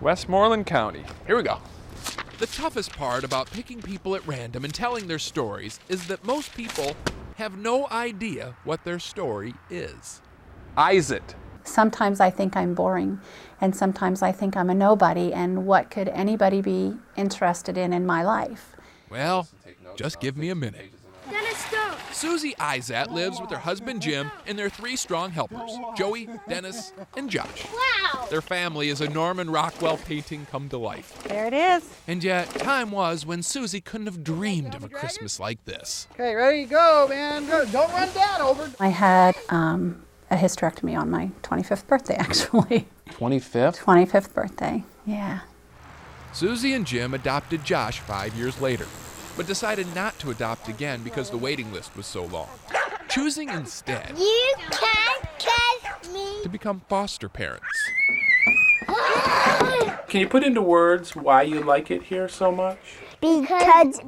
Westmoreland County. Here we go. The toughest part about picking people at random and telling their stories is that most people have no idea what their story is. Isaac. Sometimes I think I'm boring, and sometimes I think I'm a nobody, and what could anybody be interested in my life? Well, just give me a minute. Dennis, don't. Susie Izat lives with her husband Jim and their 3 strong helpers, Joey, Dennis, and Josh. Wow. Their family is a Norman Rockwell painting come to life. There it is. And yet, time was when Susie couldn't have dreamed of a Christmas like this. Okay, ready to go, man. Don't run Dad over. I had a hysterectomy on my 25th birthday, actually. 25th? 25th birthday, yeah. Susie and Jim adopted Josh 5 years later, but decided not to adopt again because the waiting list was so long, choosing instead You can't catch me. to become foster parents. Can you put into words why you like it here so much? Because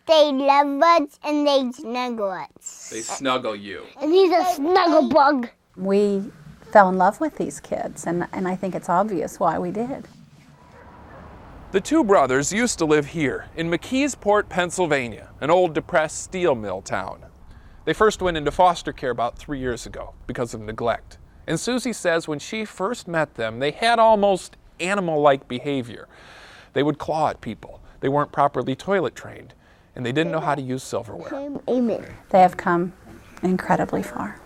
they love us and they snuggle us. They snuggle you. And he's a snuggle bug. We fell in love with these kids, and I think it's obvious why we did. The 2 brothers used to live here in McKeesport, Pennsylvania, an old depressed steel mill town. They first went into foster care about 3 years ago because of neglect. And Susie says when she first met them, they had almost animal-like behavior. They would claw at people. They weren't properly toilet trained, and they didn't know how to use silverware. Amen. They have come incredibly far.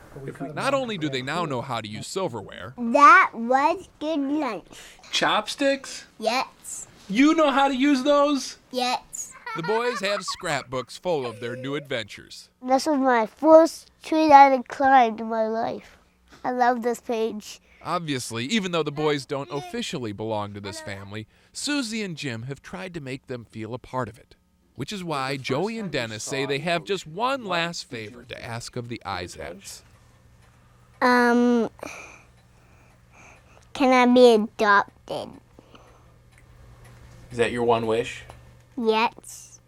Not only do they now know how to use silverware, That was good lunch. Chopsticks? Yes. You know how to use those? Yes. the boys have scrapbooks full of their new adventures. This was my first tree that I climbed in my life. I love this page. Obviously, even though the boys don't officially belong to this family, Susie and Jim have tried to make them feel a part of it. Which is why Joey and Dennis say they have just one last favor to ask of the Izats. Can I be adopted? Is that your one wish? Yes.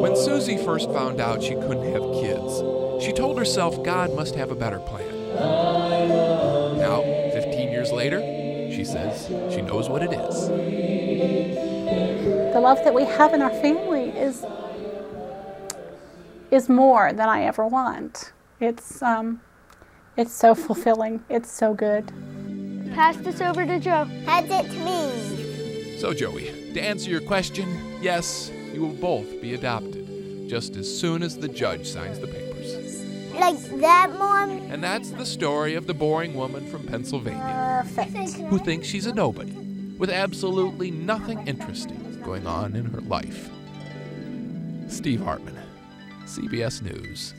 When Susie first found out she couldn't have kids, she told herself God must have a better plan. Now, 15 years later, she says she knows what it is. The love that we have in our family is more than I ever want. It's so fulfilling. It's so good. Pass this over to Joe. Pass it to me. So, Joey, to answer your question, yes, you will both be adopted, just as soon as the judge signs the papers. Like that, Mom? And that's the story of the boring woman from Pennsylvania Perfect. who thinks she's a nobody, with absolutely nothing interesting going on in her life. Steve Hartman, CBS News.